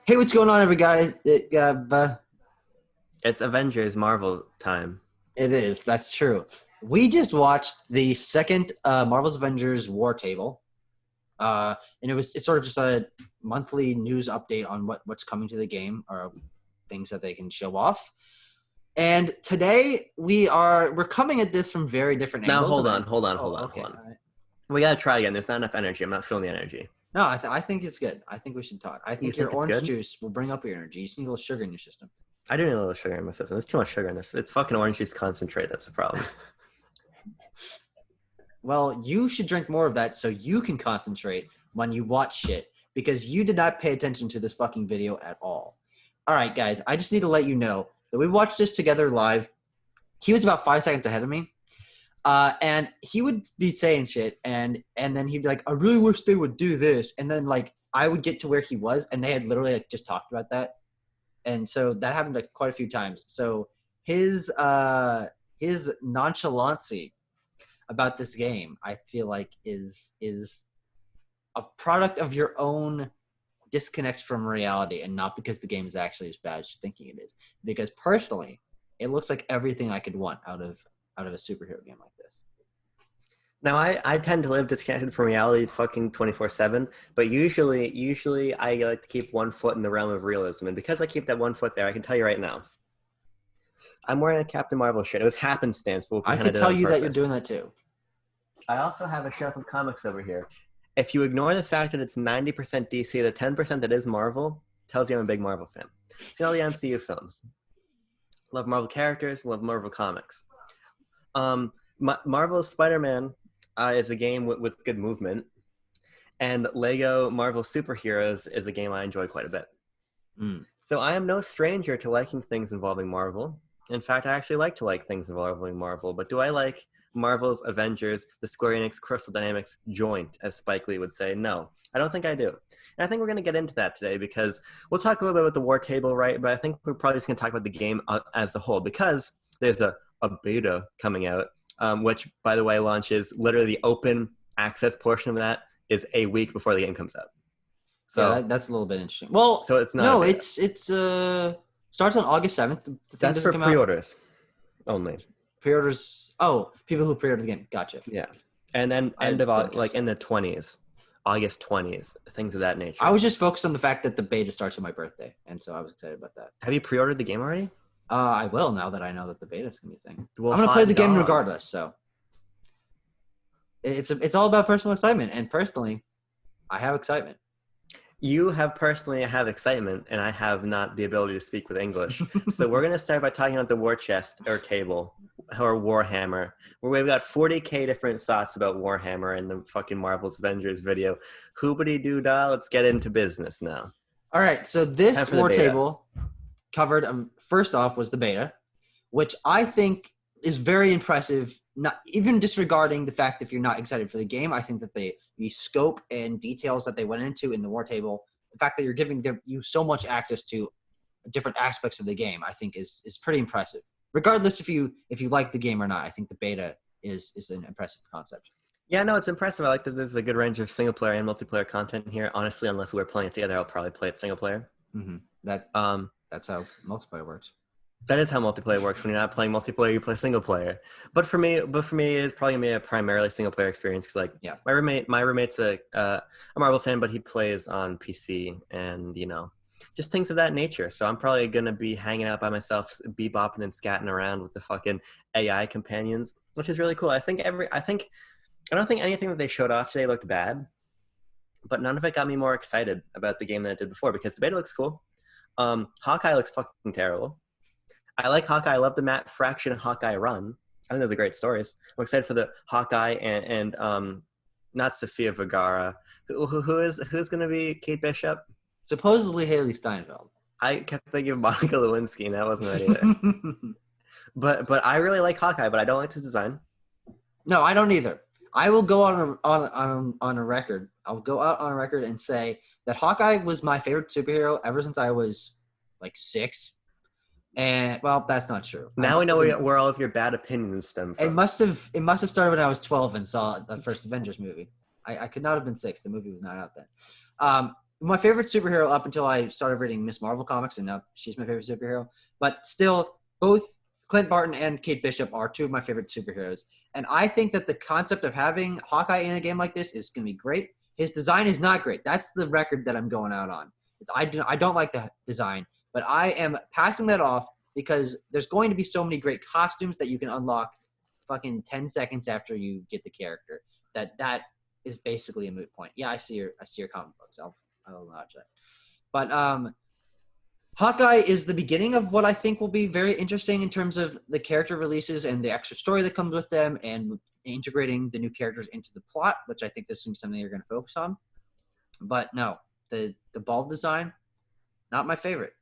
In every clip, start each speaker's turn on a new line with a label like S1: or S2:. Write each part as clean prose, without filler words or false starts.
S1: Hey, what's going on, every guys?
S2: It's Avengers Marvel time.
S1: It is. That's true. We just watched the second Marvel's Avengers War Table, and it's sort of just a monthly news update on what's coming to the game or things that they can show off. And today we're coming at this from very different
S2: Now
S1: angles.
S2: hold on.
S1: Okay. All right.
S2: We gotta try again. There's not enough energy. I'm not feeling the energy.
S1: No, I think it's good. I think we should talk. I think your
S2: think it's
S1: orange
S2: good?
S1: juice will bring up your energy. You just need a little sugar in your system.
S2: I do need a little sugar in my system. There's too much sugar in this. It's fucking orange juice concentrate. That's the problem.
S1: Well, you should drink more of that so you can concentrate when you watch shit because you did not pay attention to this fucking video at all. All right, guys, I just need to let you know that we watched this together live. He was about 5 seconds ahead of me, and he would be saying shit, and then he'd be like, "I really wish they would do this," and then like I would get to where he was, and they had literally like just talked about that, and so that happened like quite a few times. So his nonchalancy about this game, I feel like is a product of your own disconnect from reality, and not because the game is actually as bad as you're thinking it is. Because personally, it looks like everything I could want out of a superhero game like this.
S2: Now I tend to live disconnected from reality fucking 24/7, but usually I like to keep one foot in the realm of realism, and because I keep that one foot there, I can tell you right now, I'm wearing a Captain Marvel shirt. It was happenstance, but
S1: I can tell you that you're doing that too.
S2: I also have a shelf of comics over here. If you ignore the fact that it's 90% DC, the 10% that is Marvel tells you I'm a big Marvel fan. See all the MCU films. Love Marvel characters, love Marvel comics. Marvel's Spider-Man is a game with good movement, and Lego Marvel Superheroes is a game I enjoy quite a bit. So I am no stranger to liking things involving Marvel. In fact, I actually like to like things involving Marvel, but do I like Marvel's Avengers, the Square Enix Crystal Dynamics joint, as Spike Lee would say? No, I don't think I do. And I think we're going to get into that today because we'll talk a little bit about the War Table, right? But I think we're probably just going to talk about the game as a whole because there's a beta coming out, which, by the way, launches literally the open access portion of that is a week before the game comes out. So
S1: yeah, that's a little bit interesting. Well,
S2: so it's not.
S1: No, it's starts on August 7th.
S2: That's for pre-orders only.
S1: Pre-orders. Oh, people who pre-order the game. Gotcha.
S2: Yeah, and then end of like in the 20s, August 20s, things of that nature.
S1: I was just focused on the fact that the beta starts on my birthday, and so I was excited about that.
S2: Have you pre-ordered the game already?
S1: I will now that I know that the beta is gonna be a thing.
S2: Well,
S1: I'm gonna play the game regardless. So it's all about personal excitement, and personally, I have excitement.
S2: You personally have excitement, and I have not the ability to speak with English. So we're going to start by talking about the war chest or table or Warhammer, where we've got 40K different thoughts about Warhammer in the fucking Marvel's Avengers video. Hoobity-doo-dah, let's get into business now.
S1: All right, so this war table covered, first off, was the beta, which I think is very impressive. Not even disregarding the fact if you're not excited for the game, I think that the scope and details that they went into in the war table, the fact that you're giving you so much access to different aspects of the game, I think is pretty impressive. Regardless if you like the game or not, I think the beta is an impressive concept.
S2: Yeah, no, it's impressive. I like that there's a good range of single player and multiplayer content here. Honestly, unless we're playing it together, I'll probably play it single player.
S1: Mm-hmm. That's how multiplayer works.
S2: That is how multiplayer works. When you're not playing multiplayer, you play single player. But for me, it's probably gonna be a primarily single player experience because, my roommate's a Marvel fan, but he plays on PC and just things of that nature. So I'm probably gonna be hanging out by myself, bebopping and scatting around with the fucking AI companions, which is really cool. I don't think anything that they showed off today looked bad, but none of it got me more excited about the game than it did before because the beta looks cool. Hawkeye looks fucking terrible. I like Hawkeye. I love the Matt Fraction Hawkeye run. I think those are great stories. I'm excited for the Hawkeye and not Sofia Vergara. Who's going to be Kate Bishop?
S1: Supposedly Haley Steinfeld.
S2: I kept thinking of Monica Lewinsky, and that wasn't right either. but I really like Hawkeye, but I don't like his design.
S1: No, I don't either. I will go on a record. I'll go out on a record and say that Hawkeye was my favorite superhero ever since I was like 6. And well, that's not true.
S2: Now we know where all of your bad opinions stem from.
S1: It must have started when I was 12 and saw the first Avengers movie. I could not have been 6. The movie was not out then. my favorite superhero up until I started reading Miss Marvel comics, and now she's my favorite superhero. But still, both Clint Barton and Kate Bishop are two of my favorite superheroes. And I think that the concept of having Hawkeye in a game like this is going to be great. His design is not great. That's the record that I'm going out on. I don't like the design, but I am passing that off because there's going to be so many great costumes that you can unlock fucking 10 seconds after you get the character. That is basically a moot point. Yeah, I see your comic books. I'll acknowledge that. But Hawkeye is the beginning of what I think will be very interesting in terms of the character releases and the extra story that comes with them and integrating the new characters into the plot, which I think this is something you're going to focus on. But no, the ball design, not my favorite.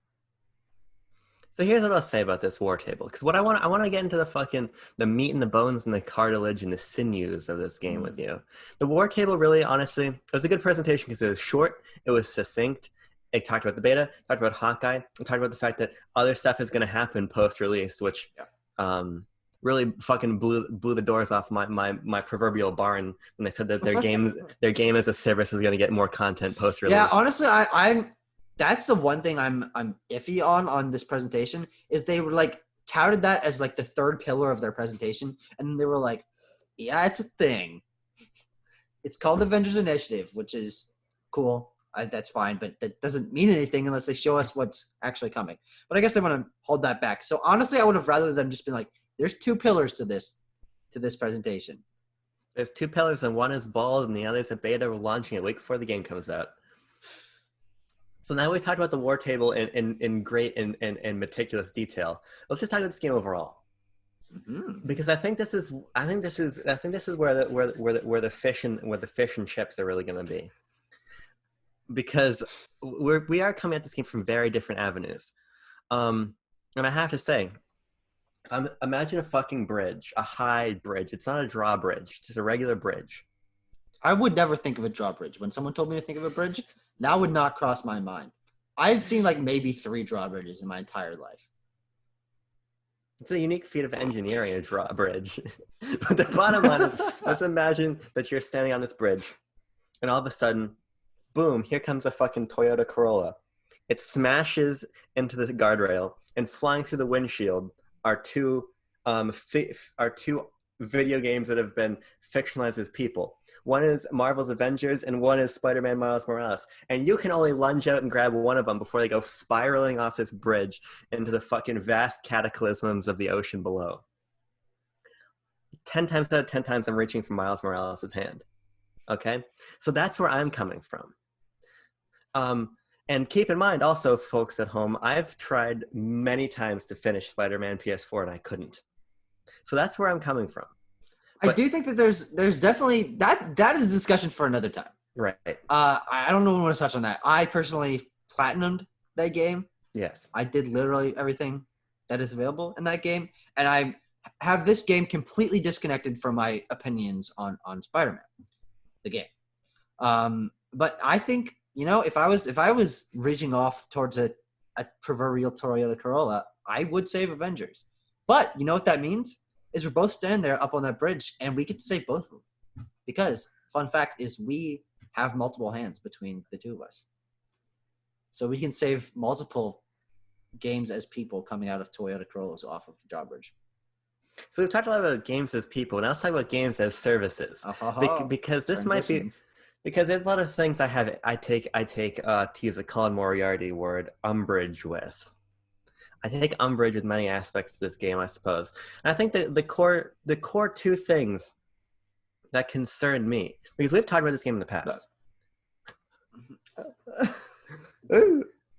S2: So here's what I'll say about this war table, because I want to get into the meat and the bones and the cartilage and the sinews of this game with you. The war table really, honestly, it was a good presentation because it was short, it was succinct. It talked about the beta, talked about Hawkeye, and talked about the fact that other stuff is going to happen post-release, which really fucking blew the doors off my proverbial barn when they said that their game as a service was going to get more content post-release.
S1: Yeah, honestly, I'm that's the one thing I'm iffy on this presentation is they were like touted that as like the third pillar of their presentation, and they were like, yeah, it's a thing. It's called Avengers Initiative, which is cool. That's fine, but that doesn't mean anything unless they show us what's actually coming. But I guess they want to hold that back. So honestly, I would have rather them just been like, there's two pillars to this presentation.
S2: There's two pillars, and one is bald, and the other is a beta. We're launching it week before the game comes out. So now we talked about the war table in great and meticulous detail. Let's just talk about this game overall. Mm-hmm. Because I think this is where the fish and chips are really going to be. Because we are coming at this game from very different avenues. And I have to say, imagine a fucking bridge, a high bridge. It's not a drawbridge, it's just a regular bridge.
S1: I would never think of a drawbridge. When someone told me to think of a bridge, that would not cross my mind. I've seen like maybe 3 drawbridges in my entire life.
S2: It's a unique feat of engineering, a drawbridge. But the bottom line is, let's imagine that you're standing on this bridge, and all of a sudden, boom, here comes a fucking Toyota Corolla. It smashes into the guardrail, and flying through the windshield are two video games that have been fictionalized as people. One is Marvel's Avengers, and one is Spider-Man Miles Morales. And you can only lunge out and grab one of them before they go spiraling off this bridge into the fucking vast cataclysms of the ocean below. 10 times out of 10 times, I'm reaching for Miles Morales' hand. Okay? So that's where I'm coming from. And keep in mind also, folks at home, I've tried many times to finish Spider-Man PS4 and I couldn't. So that's where I'm coming from. But
S1: I do think that there's definitely that is a discussion for another time.
S2: Right.
S1: I don't know if I want to touch on that. I personally platinumed that game.
S2: Yes.
S1: I did literally everything that is available in that game, and I have this game completely disconnected from my opinions on Spider-Man, the game. But I think, you know, if I was reaching off towards a proverbial Toyota Corolla, I would save Avengers. But you know what that means? Is we're both standing there up on that bridge, and we get to save both of them. Because, fun fact is, we have multiple hands between the two of us. So we can save multiple games as people coming out of Toyota Corollas off of drawbridge.
S2: So we've talked a lot about games as people. Now let's talk about games as services. Because this might be... Because there's a lot of things I take to use a Colin Moriarty word, umbrage with. I take umbrage with many aspects of this game, I suppose. And I think that the core two things that concern me, because we've talked about this game in the past.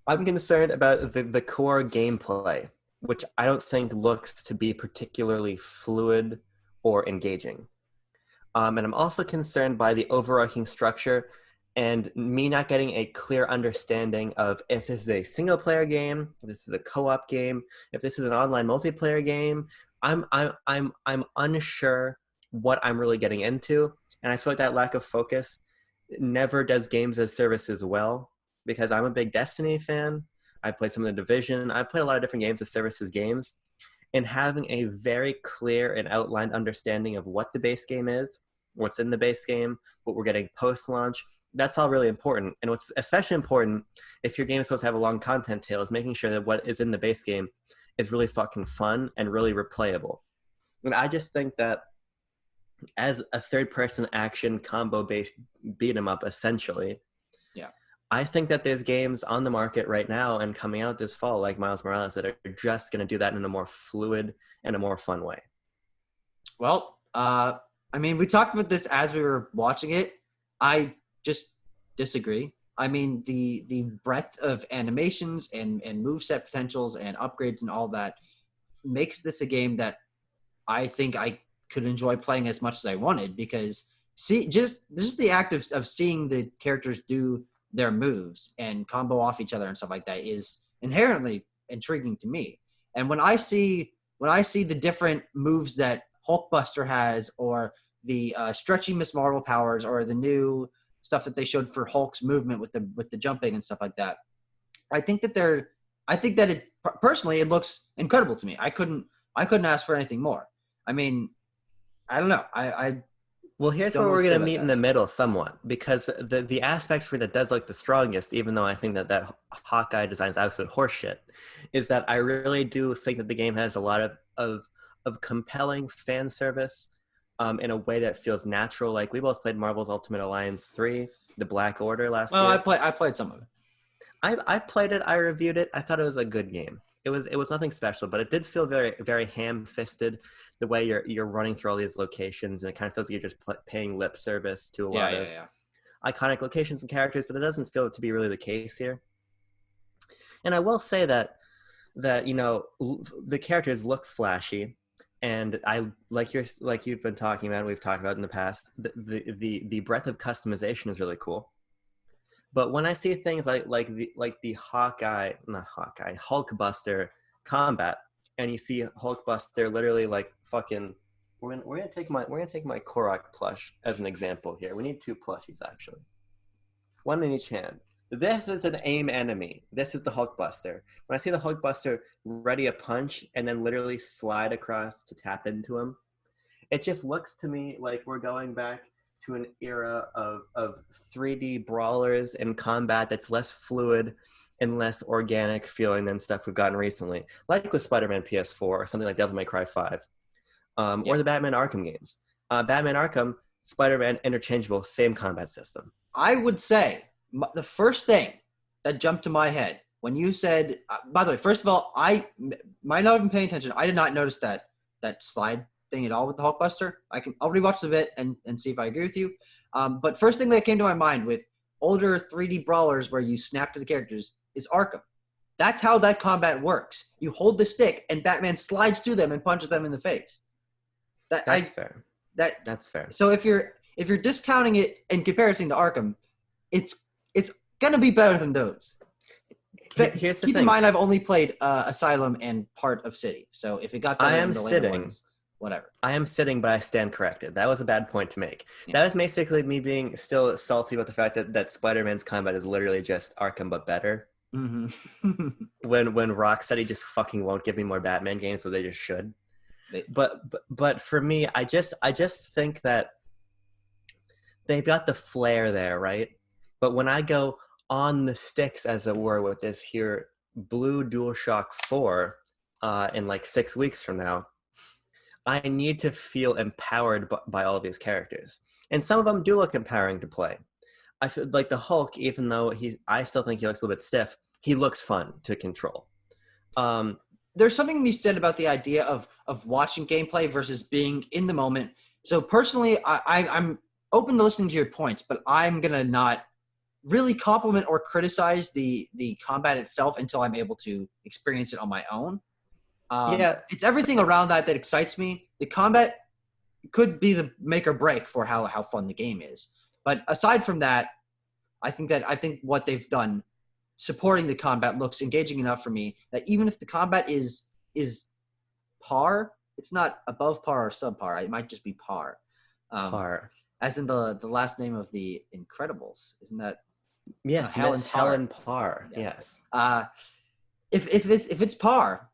S2: I'm concerned about the core gameplay, which I don't think looks to be particularly fluid or engaging. And I'm also concerned by the overarching structure and me not getting a clear understanding of if this is a single player game, if this is a co-op game, if this is an online multiplayer game. I'm unsure what I'm really getting into. And I feel like that lack of focus never does games as services well, because I'm a big Destiny fan. I play some of the Division. I play a lot of different games as services games. And having a very clear and outlined understanding of what the base game is, what's in the base game, what we're getting post-launch, that's all really important. And what's especially important if your game is supposed to have a long content tail is making sure that what is in the base game is really fucking fun and really replayable. And I just think that as a third-person action combo-based beat 'em up, essentially,
S1: yeah,
S2: I think that there's games on the market right now and coming out this fall, like Miles Morales, that are just going to do that in a more fluid and a more fun way.
S1: Well, I mean, we talked about this as we were watching it. I just disagree. I mean, the breadth of animations and moveset potentials and upgrades and all that makes this a game that I think I could enjoy playing as much as I wanted, because just the act of seeing the characters do their moves and combo off each other and stuff like that is inherently intriguing to me. And when I see the different moves that Hulkbuster has, or the stretchy Miss Marvel powers, or the new stuff that they showed for Hulk's movement with the jumping and stuff like that, I think that it personally, it looks incredible to me. I couldn't ask for anything more. I mean, I don't know.
S2: Well, here's where we're going to meet in the middle somewhat, because the aspect for me that does look the strongest, even though I think that Hawkeye design is absolute horseshit, is that I really do think that the game has a lot of compelling fan service in a way that feels natural. Like, we both played Marvel's Ultimate Alliance 3, The Black Order last year.
S1: I played some of it.
S2: I played it. I reviewed it. I thought it was a good game. It was nothing special, but it did feel very, very ham-fisted. The way you're running through all these locations, and it kind of feels like you're just paying lip service to a lot of iconic locations and characters, but it doesn't feel to be really the case here. And I will say that the characters look flashy, and I like you've been talking about, and we've talked about in the past, the breadth of customization is really cool. But when I see things like the Hulkbuster combat, and you see Hulkbuster literally like fucking, we're gonna take my Korok plush as an example here. We need 2 plushies actually, one in each hand. This is an aim enemy. This is the Hulkbuster. When I see the Hulkbuster ready a punch and then literally slide across to tap into him, it just looks to me like we're going back to an era of 3D brawlers and combat that's less fluid and less organic feeling than stuff we've gotten recently, like with Spider-Man PS4 or something like Devil May Cry 5, or the Batman Arkham games. Batman Arkham, Spider-Man interchangeable, same combat system.
S1: I would say the first thing that jumped to my head when you said, by the way, first of all, I might not have been paying attention. I did not notice that slide thing at all with the Hulkbuster. I'll rewatch the bit and see if I agree with you. But first thing that came to my mind with older 3D brawlers where you snap to the characters is Arkham. That's how that combat works. You hold the stick and Batman slides to them and punches them in the face.
S2: That's fair. That's fair.
S1: So if you're discounting it in comparison to Arkham, it's gonna be better than those.
S2: Here's the
S1: Keep
S2: thing.
S1: in mind, I've only played Asylum and part of City, so if it got better than the later ones, whatever.
S2: I am sitting, but I stand corrected. That was a bad point to make. Yeah. That was basically me being still salty about the fact that Spider-Man's combat is literally just Arkham but better.
S1: Mm-hmm.
S2: when Rocksteady just fucking won't give me more Batman games, so they just should. But for me, I just think that they've got the flair there, right? But when I go on the sticks, as it were, with this here blue DualShock 4 in like 6 weeks from now, I need to feel empowered by all of these characters. And some of them do look empowering to play. I feel like the Hulk, even though I still think he looks a little bit stiff, he looks fun to control.
S1: There's something to be said about the idea of watching gameplay versus being in the moment. So personally, I'm open to listening to your points, but I'm going to not really compliment or criticize the combat itself until I'm able to experience it on my own. It's everything around that excites me. The combat could be the make or break for how fun the game is. But aside from that, I think what they've done supporting the combat looks engaging enough for me that even if the combat is par, it's not above par or subpar. It might just be par.
S2: Par.
S1: As in the last name of the Incredibles. Isn't that?
S2: Yes, Helen Parr. Yes.
S1: If it's par,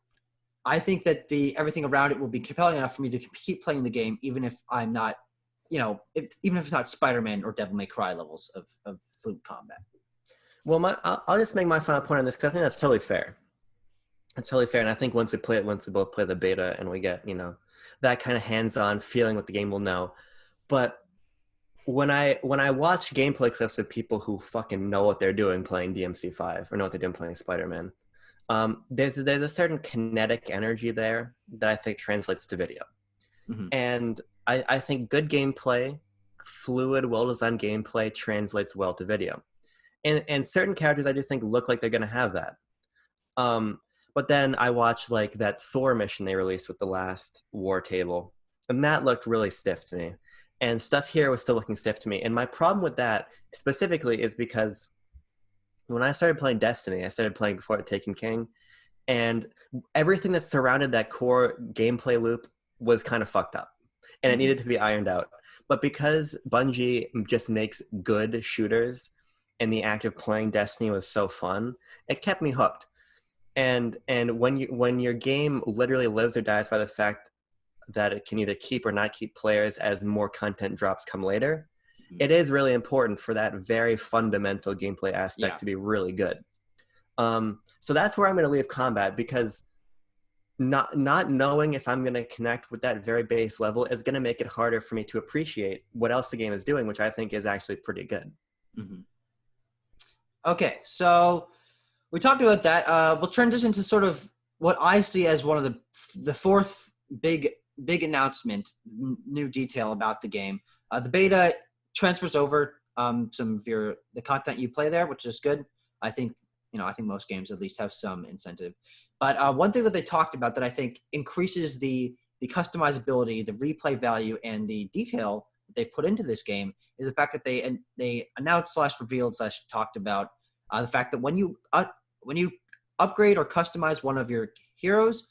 S1: I think that everything around it will be compelling enough for me to keep playing the game, even if I'm not even if it's not Spider-Man or Devil May Cry levels of fluid combat.
S2: Well, I'll just make my final point on this because I think that's totally fair. It's totally fair, and I think once we both play the beta and we get that kind of hands-on feeling with the game, we'll know. But when I watch gameplay clips of people who fucking know what they're doing playing DMC5 or know what they're doing playing Spider-Man, there's a certain kinetic energy there that I think translates to video. Mm-hmm. And I think good gameplay, fluid, well-designed gameplay translates well to video. And certain characters I do think look like they're going to have that. But then I watched like that Thor mission they released with the last war table, and that looked really stiff to me. And stuff here was still looking stiff to me. And my problem with that specifically is because when I started playing Destiny, I started playing before Taken King, and everything that surrounded that core gameplay loop was kind of fucked up, and it needed to be ironed out. But because Bungie just makes good shooters, and the act of playing Destiny was so fun, it kept me hooked. And when your game literally lives or dies by the fact that it can either keep or not keep players as more content drops come later, it is really important for that very fundamental gameplay aspect to be really good. So that's where I'm going to leave combat, because not knowing if I'm going to connect with that very base level is going to make it harder for me to appreciate what else the game is doing, which I think is actually pretty good.
S1: Mm-hmm. Okay, so we talked about that. We'll transition to sort of what I see as one of the fourth big announcement, new detail about the game. The beta transfers over some of the content you play there, which is good. I think most games at least have some incentive. But one thing that they talked about that I think increases the customizability, the replay value, and the detail that they've put into this game is the fact that they announced / revealed / talked about the fact that when you upgrade or customize one of your heroes,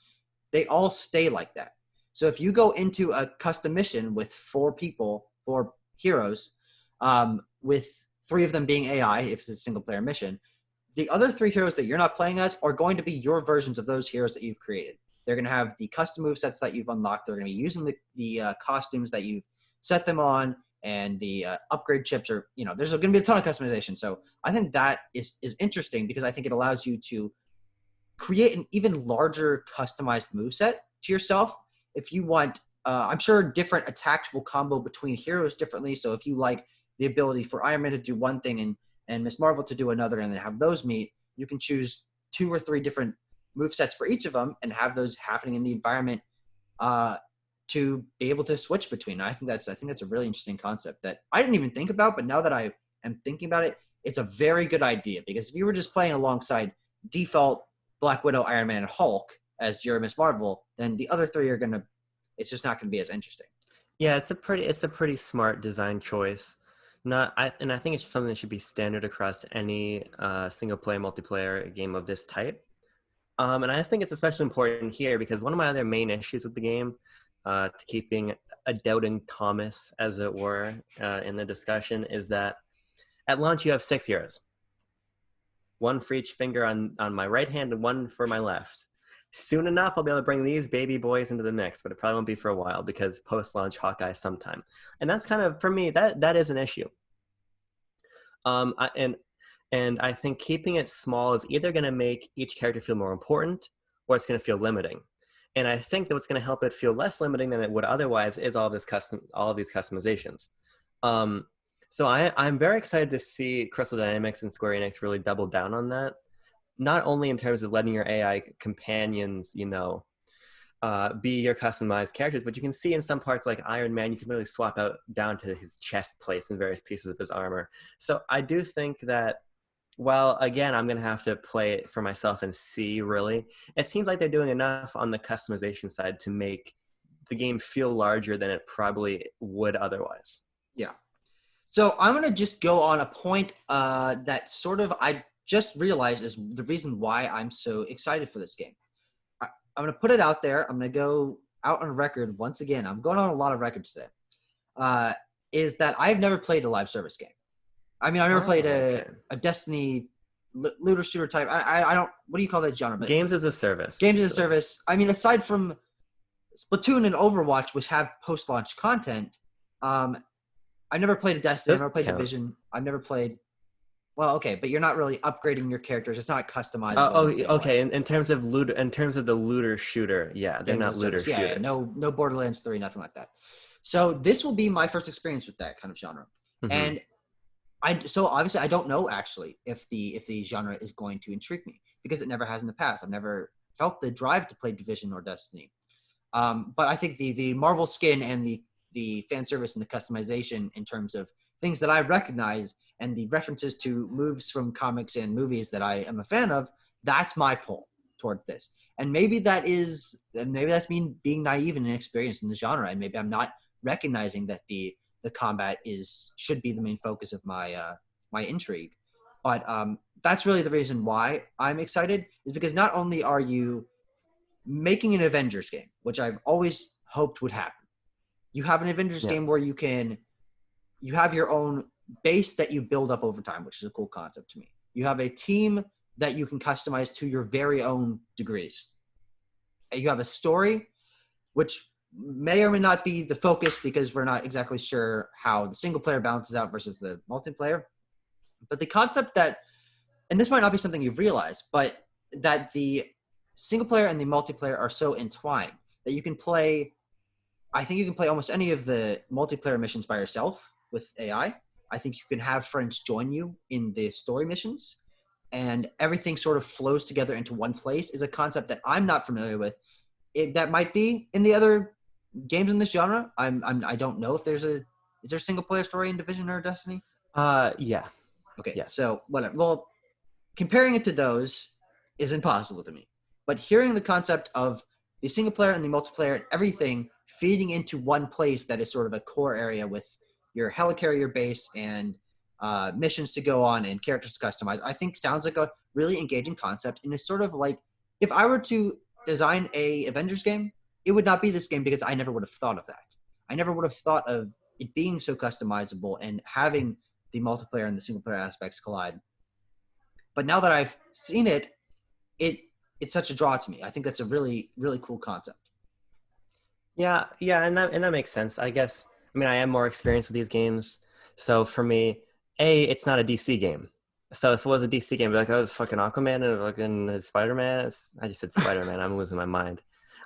S1: they all stay like that. So if you go into a custom mission with 4 heroes, with 3 of them being AI, if it's a single player mission, the other 3 heroes that you're not playing as are going to be your versions of those heroes that you've created. They're going to have the custom movesets that you've unlocked. They're going to be using the costumes that you've set them on, and the upgrade chips are, there's going to be a ton of customization. So I think that is interesting, because I think it allows you to create an even larger customized moveset to yourself. If you want, I'm sure different attacks will combo between heroes differently. So if you like the ability for Iron Man to do one thing and Ms. Marvel to do another, and then have those meet, you can choose 2 or 3 different movesets for each of them and have those happening in the environment to be able to switch between. I think that's a really interesting concept that I didn't even think about, but now that I am thinking about it, it's a very good idea, because if you were just playing alongside default Black Widow, Iron Man, and Hulk as your Ms. Marvel, then the other 3 it's just not gonna be as interesting.
S2: Yeah, it's a pretty smart design choice. And I think it's something that should be standard across any single player multiplayer game of this type. And I think it's especially important here because one of my other main issues with the game, to keeping a doubting Thomas, as it were, in the discussion, is that at launch you have 6 heroes. 1 for each finger on my right hand and 1 for my left. Soon enough, I'll be able to bring these baby boys into the mix, but it probably won't be for a while because post-launch Hawkeye sometime. And that's kind of, for me, that is an issue. And I think keeping it small is either going to make each character feel more important, or it's going to feel limiting. And I think that what's going to help it feel less limiting than it would otherwise is all of these customizations. So I'm very excited to see Crystal Dynamics and Square Enix really double down on that. Not only in terms of letting your AI companions, be your customized characters, but you can see in some parts like Iron Man, you can really swap out down to his chest plates and various pieces of his armor. So I do think that, while again, I'm going to have to play it for myself and see really, it seems like they're doing enough on the customization side to make the game feel larger than it probably would otherwise.
S1: Yeah. So I'm going to just go on a point that sort of I just realized is the reason why I'm so excited for this game. I'm going to put it out there. I'm going to go out on record once again. I'm going on a lot of records today. Is that I've never played a live service game. I mean, I've never played a Destiny looter shooter type. I don't, what do you call that genre? But
S2: games as a service.
S1: Games as a service. I mean, aside from Splatoon and Overwatch, which have post-launch content, I've never played a Destiny. I've
S2: Those
S1: never played
S2: count.
S1: Division. I've never played. Well, okay, but you're not really upgrading your characters. It's not customizable in the same
S2: okay.
S1: way.
S2: In terms of loot, in terms of the looter shooter, yeah, they're
S1: Games
S2: not
S1: as a
S2: looter
S1: service. Yeah,
S2: shooters.
S1: no Borderlands 3, nothing like that. So this will be my first experience with that kind of genre.
S2: Mm-hmm.
S1: And so obviously I don't know actually if the genre is going to intrigue me because it never has in the past. I've never felt the drive to play Division or Destiny. But I think the Marvel skin and the fan service and the customization in terms of things that I recognize and the references to moves from comics and movies that I am a fan of, that's my pull toward this. And maybe that's me being naive and inexperienced in the genre, and maybe I'm not recognizing that the combat should be the main focus of my my intrigue. But that's really the reason why I'm excited, is because not only are you making an Avengers game, which I've always hoped would happen. You have an Avengers game where you have your own base that you build up over time, which is a cool concept to me. You have a team that you can customize to your very own degrees. You have a story, which may or may not be the focus because we're not exactly sure how the single player balances out versus the multiplayer. But the concept that, and this might not be something you've realized, but that the single player and the multiplayer are so entwined that you can play, I think you can play almost any of the multiplayer missions by yourself with AI. I think you can have friends join you in the story missions, and everything sort of flows together into one place is a concept that I'm not familiar with. That might be in the other games in this genre. I don't know if is there a single player story in Division or Destiny?
S2: Yeah.
S1: Okay,
S2: yes.
S1: So whatever. Well, comparing it to those is impossible to me. But hearing the concept of the single player and the multiplayer and everything feeding into one place that is sort of a core area with your helicarrier base and missions to go on and characters to customize, I think sounds like a really engaging concept. And it's sort of like, if I were to design a Avengers game, it would not be this game because I never would have thought of that. I never would have thought of it being so customizable and having the multiplayer and the single player aspects collide. But now that I've seen it, it's such a draw to me. I think that's a really, really cool concept.
S2: Yeah, and that makes sense. I guess, I mean, I am more experienced with these games. So for me, it's not a DC game. So if it was a DC game, I'd be like, oh, it's fucking Aquaman and fucking Spider-Man. I just said Spider-Man. I'm losing my mind.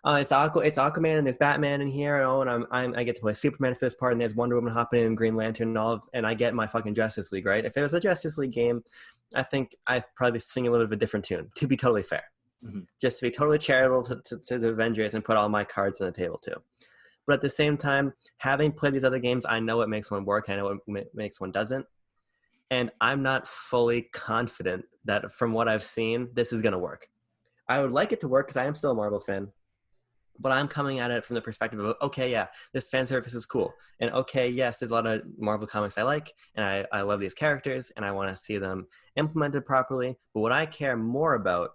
S2: It's Aquaman and there's Batman in here, and I get to play Superman for this part, and there's Wonder Woman hopping in, Green Lantern, and I get my fucking Justice League, right? If it was a Justice League game, I think I'd probably sing a little bit of a different tune, to be totally fair. Mm-hmm. Just to be totally charitable to the Avengers and put all my cards on the table too. But at the same time, having played these other games, I know what makes one work, I know what makes one doesn't. And I'm not fully confident that from what I've seen, this is going to work. I would like it to work because I am still a Marvel fan. But I'm coming at it from the perspective of, okay, yeah, this fan service is cool. And okay, yes, there's a lot of Marvel comics I like, and I love these characters, and I want to see them implemented properly. But what I care more about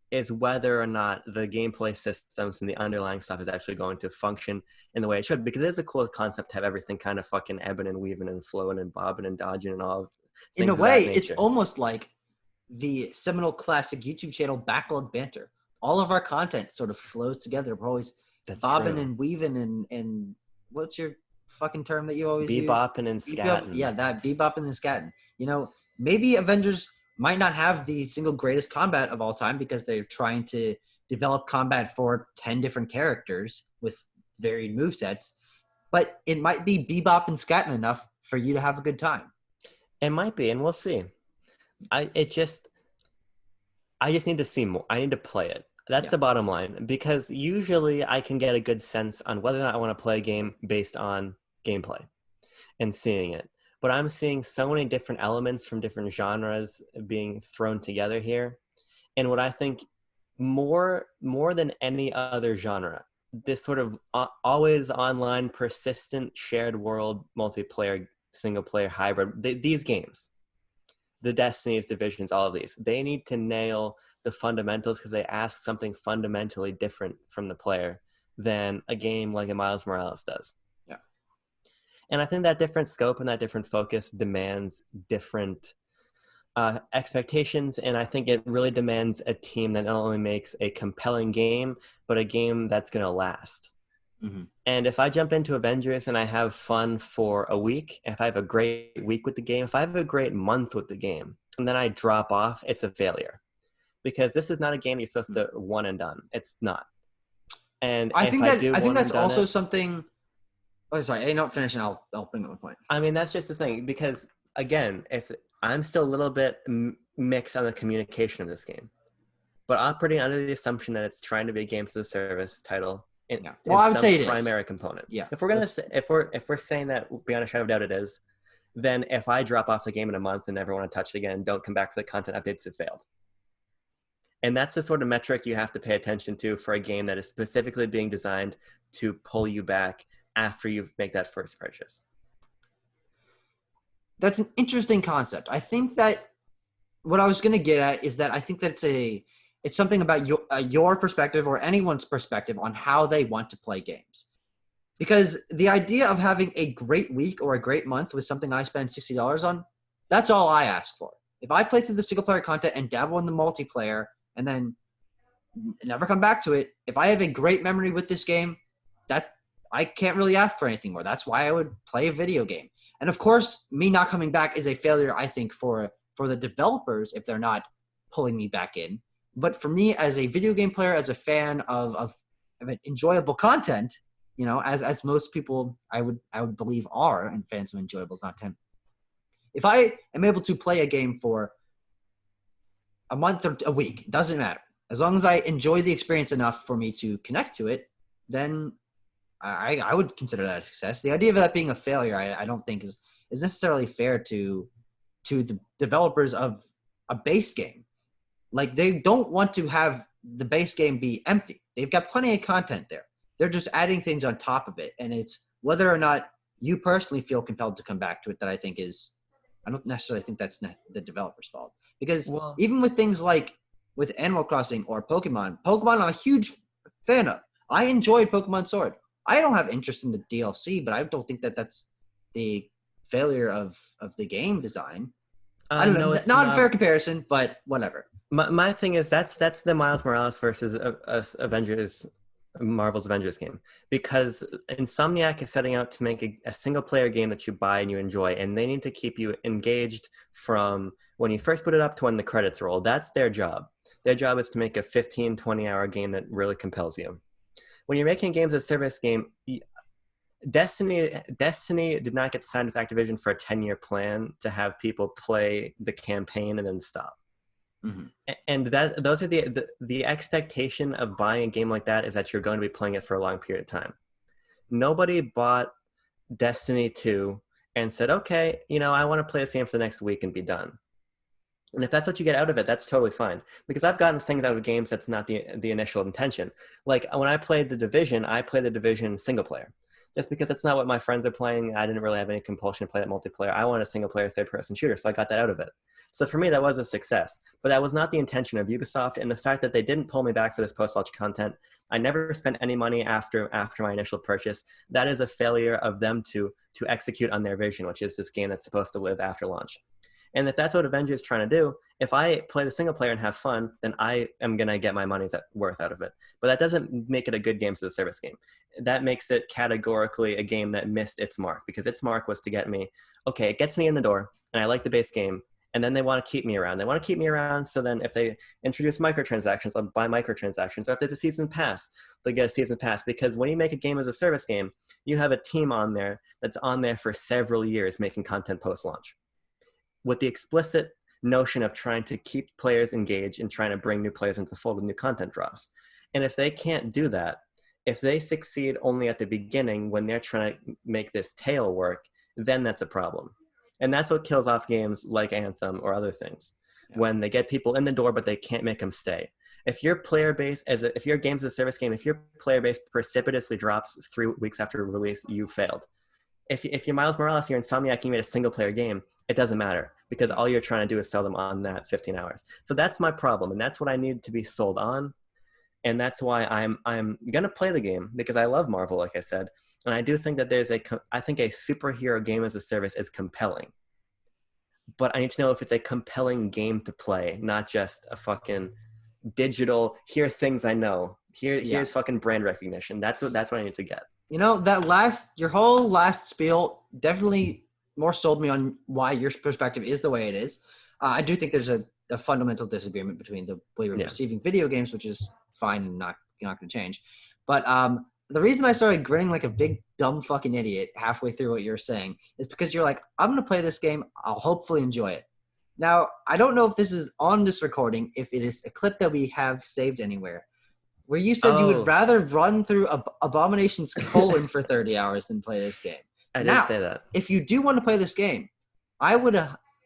S2: is whether or not the gameplay systems and the underlying stuff is actually going to function in the way it should. Because it is a cool concept to have everything kind of fucking ebbing and weaving and flowing and bobbing and dodging and all of things. In a way,
S1: it's almost like the seminal classic YouTube channel Backlog Banter. All of our content sort of flows together. We're always bobbing and weaving and what's your fucking term that you always use?
S2: Bebopping and scatting.
S1: Yeah, that bebopping and scatting. You know, maybe Avengers might not have the single greatest combat of all time because they're trying to develop combat for 10 different characters with varied movesets, but it might be bebop and scatting enough for you to have a good time.
S2: It might be, and we'll see. I just need to see more. I need to play it. That's the bottom line, because usually I can get a good sense on whether or not I want to play a game based on gameplay and seeing it. But I'm seeing so many different elements from different genres being thrown together here. And what I think more than any other genre, this sort of always online, persistent, shared world, multiplayer, single player, hybrid, these games, the Destinies, Divisions, all of these, they need to nail the fundamentals because they ask something fundamentally different from the player than a game like a Miles Morales does.
S1: Yeah.
S2: And I think that different scope and that different focus demands different expectations. And I think it really demands a team that not only makes a compelling game, but a game that's going to last.
S1: Mm-hmm.
S2: And if I jump into Avengers and I have fun for a week, if I have a great week with the game, if I have a great month with the game, and then I drop off, it's a failure. Because this is not a game you're supposed to one and done. It's not. And
S1: I
S2: if
S1: think
S2: I
S1: that
S2: do
S1: I think
S2: one and
S1: that's
S2: done
S1: also
S2: it,
S1: something. Oh, sorry, hey, not finishing. I'll bring up a point.
S2: I mean, that's just the thing. Because again, if I'm still a little bit mixed on the communication of this game, but operating under the assumption that it's trying to be a games as a service title
S1: Yeah. Well, I
S2: is
S1: would
S2: some
S1: say it is.
S2: primary component.
S1: Yeah.
S2: If we're gonna say, if we're saying that beyond a shadow of doubt it is, then if I drop off the game in a month and never want to touch it again and don't come back for the content updates, it failed. And that's the sort of metric you have to pay attention to for a game that is specifically being designed to pull you back after you make that first purchase.
S1: That's an interesting concept. I think that what I was going to get at is that I think that it's something about your perspective or anyone's perspective on how they want to play games. Because the idea of having a great week or a great month with something I spend $60 on, that's all I ask for. If I play through the single player content and dabble in the multiplayer and then never come back to it, if I have a great memory with this game, that I can't really ask for anything more. That's why I would play a video game. And of course, me not coming back is a failure, I think, for the developers if they're not pulling me back in. But for me as a video game player, as a fan of enjoyable content, you know, as most people I would believe are and fans of enjoyable content, if I am able to play a game for a month or a week, it doesn't matter. As long as I enjoy the experience enough for me to connect to it, then I would consider that a success. The idea of that being a failure, I don't think is necessarily fair to the developers of a base game. Like, they don't want to have the base game be empty. They've got plenty of content there. They're just adding things on top of it. And it's whether or not you personally feel compelled to come back to it that I think is – I don't necessarily think that's the developer's fault. Because even with things like with Animal Crossing or Pokemon I'm a huge fan of. I enjoyed Pokemon Sword. I don't have interest in the DLC, but I don't think that that's the failure of the game design. I don't know. Not a fair comparison, but whatever.
S2: My thing is that's the Miles Morales versus Marvel's Avengers game, because Insomniac is setting out to make a single player game that you buy and you enjoy, and they need to keep you engaged from when you first put it up to when the credits roll. That's their job. Their job is to make a 15-20 hour game that really compels you. When you're making games as a service game, Destiny did not get signed with Activision for a 10-year plan to have people play the campaign and then stop. Mm-hmm. And those are the expectation of buying a game like that is that you're going to be playing it for a long period of time. Nobody bought Destiny 2 and said, okay, I want to play this game for the next week and be done. And if that's what you get out of it, that's totally fine. Because I've gotten things out of games that's not the initial intention. Like when I played The Division, I played The Division single player. Just because it's not what my friends are playing, I didn't really have any compulsion to play that multiplayer. I wanted a single player third-person shooter, so I got that out of it. So for me, that was a success. But that was not the intention of Ubisoft, and the fact that they didn't pull me back for this post-launch content, I never spent any money after my initial purchase. That is a failure of them to execute on their vision, which is this game that's supposed to live after launch. And if that's what Avengers is trying to do, if I play the single player and have fun, then I am going to get my money's worth out of it. But that doesn't make it a good games as a service game. That makes it categorically a game that missed its mark, because its mark was to get me, okay, it gets me in the door, and I like the base game, and then they want to keep me around. They want to keep me around, so then if they introduce microtransactions, I'll buy microtransactions. Or if there's a season pass, they'll get a season pass. Because when you make a game as a service game, you have a team on there that's on there for several years making content post-launch, with the explicit notion of trying to keep players engaged and trying to bring new players into the fold with new content drops. And if they can't do that, if they succeed only at the beginning when they're trying to make this tail work, then that's a problem. And that's what kills off games like Anthem or other things, when they get people in the door but they can't make them stay. If your player base, if your game's a service game, if your player base precipitously drops 3 weeks after release, you failed. If you're Miles Morales, you're Insomniac, you made a single player game, it doesn't matter, because all you're trying to do is sell them on that 15 hours. So that's my problem, and that's what I need to be sold on. And that's why I'm going to play the game, because I love Marvel, like I said. And I do think that I think a superhero game as a service is compelling. But I need to know if it's a compelling game to play, not just a fucking digital, here are things I know, Here's fucking brand recognition. That's what I need to get.
S1: Your whole last spiel definitely more sold me on why your perspective is the way it is. I do think there's a fundamental disagreement between the way we're receiving video games, which is fine and not going to change. But the reason I started grinning like a big dumb fucking idiot halfway through what you're saying is because you're like, I'm going to play this game. I'll hopefully enjoy it. Now, I don't know if this is on this recording, if it is a clip that we have saved anywhere, where you said you would rather run through Abomination's colon for 30 hours than play this game.
S2: I did say that.
S1: If you do want to play this game, I would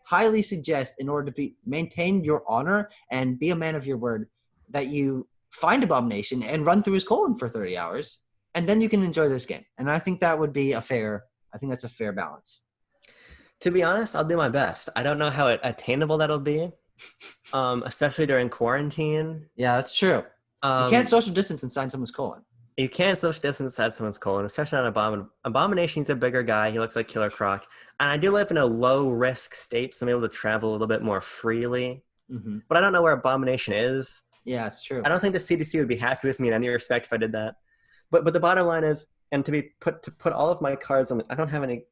S1: highly suggest, in order to maintain your honor and be a man of your word, that you find Abomination and run through his colon for 30 hours, and then you can enjoy this game. And I think that would be I think that's a fair balance.
S2: To be honest, I'll do my best. I don't know how attainable that'll be, especially during quarantine.
S1: Yeah, that's true. You can't social distance inside someone's colon.
S2: You can't social distance inside someone's colon, especially on Abomination's a bigger guy. He looks like Killer Croc. And I do live in a low-risk state, so I'm able to travel a little bit more freely. Mm-hmm. But I don't know where Abomination is.
S1: Yeah, it's true.
S2: I don't think the CDC would be happy with me in any respect if I did that. But the bottom line is, and to put all of my cards on I don't have any.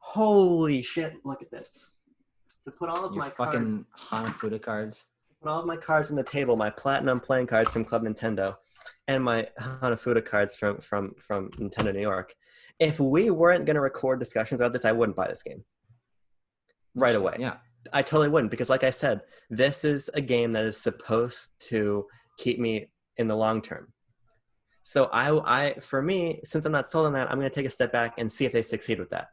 S2: Holy shit! Look at this. To put all of my
S1: fucking Hanafuda cards.
S2: Put all of my cards on the table. My platinum playing cards from Club Nintendo, and my Hanafuda cards from Nintendo New York. If we weren't going to record discussions about this, I wouldn't buy this game right away.
S1: Yeah,
S2: I totally wouldn't, because like I said, this is a game that is supposed to keep me in the long term. So I for me, since I'm not sold on that, I'm going to take a step back and see if they succeed with that.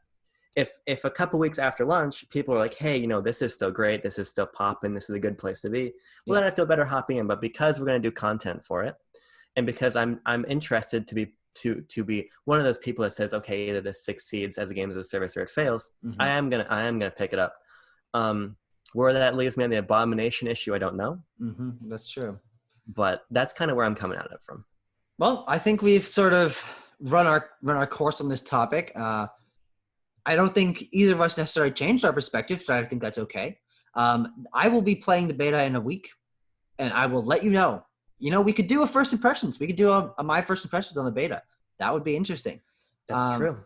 S2: If a couple weeks after lunch, people are like, hey, this is still great, this is still popping, this is a good place to be, well, then I feel better hopping in. But because we're going to do content for it, and because I'm interested to be one of those people that says, okay, either this succeeds as a game as a service or it fails, mm-hmm. I am gonna pick it up. Where that leaves me on the Abomination issue, I don't know.
S1: Mm-hmm. That's true.
S2: But that's kind of where I'm coming at it from.
S1: Well, I think we've sort of run our course on this topic. I don't think either of us necessarily changed our perspectives, but I think that's okay. I will be playing the beta in a week, and I will let you know. We could do a first impressions. We could do a my first impressions on the beta. That would be interesting.
S2: That's true.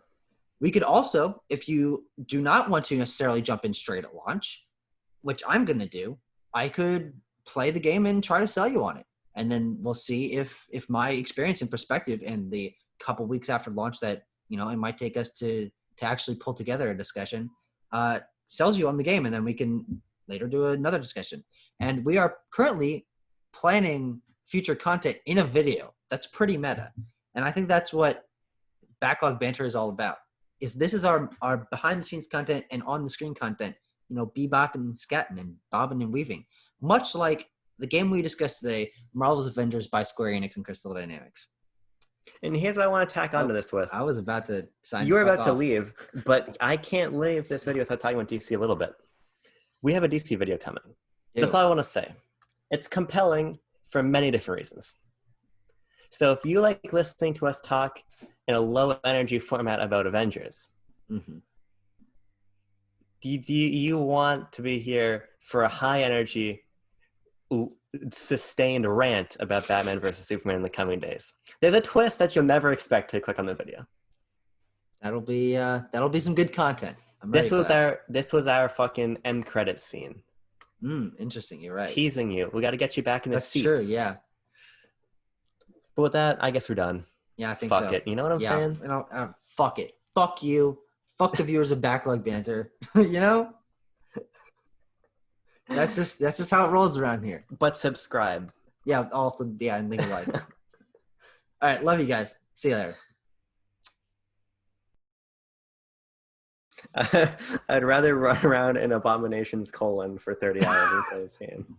S1: We could also, if you do not want to necessarily jump in straight at launch, which I'm going to do, I could play the game and try to sell you on it. And then we'll see if my experience and perspective and the couple weeks after launch that, it might take us to actually pull together a discussion, sells you on the game. And then we can later do another discussion. And we are currently planning future content in a video. That's pretty meta. And I think that's what Backlog Banter is all about. This is our behind the scenes content and on the screen content, bebopping and scatting and bobbing and weaving. Much like the game we discussed today, Marvel's Avengers by Square Enix and Crystal Dynamics.
S2: And here's what I want to tack onto this with.
S1: I was about to sign.
S2: You were about to leave, but I can't leave this video without talking about DC a little bit. We have a DC video coming. That's all I want to say. It's compelling for many different reasons. So if you like listening to us talk in a low energy format about Avengers, mm-hmm. do you want to be here for a high energy, sustained rant about Batman versus Superman in the coming days? There's a twist that you'll never expect to click on the video.
S1: That'll be some good content.
S2: This was our fucking end credits scene.
S1: Interesting. You're right.
S2: Teasing you. We got to get you back in the seats.
S1: That's true. Yeah.
S2: But with that, I guess we're done.
S1: Yeah, I think so.
S2: Fuck it. You know what I'm saying?
S1: Fuck it. Fuck you. Fuck the viewers of Backlog Banter. That's just how it rolls around here.
S2: But subscribe.
S1: Yeah. And leave a like. All right. Love you guys. See you later.
S2: I'd rather run around in Abomination's colon for 30 hours than play this game.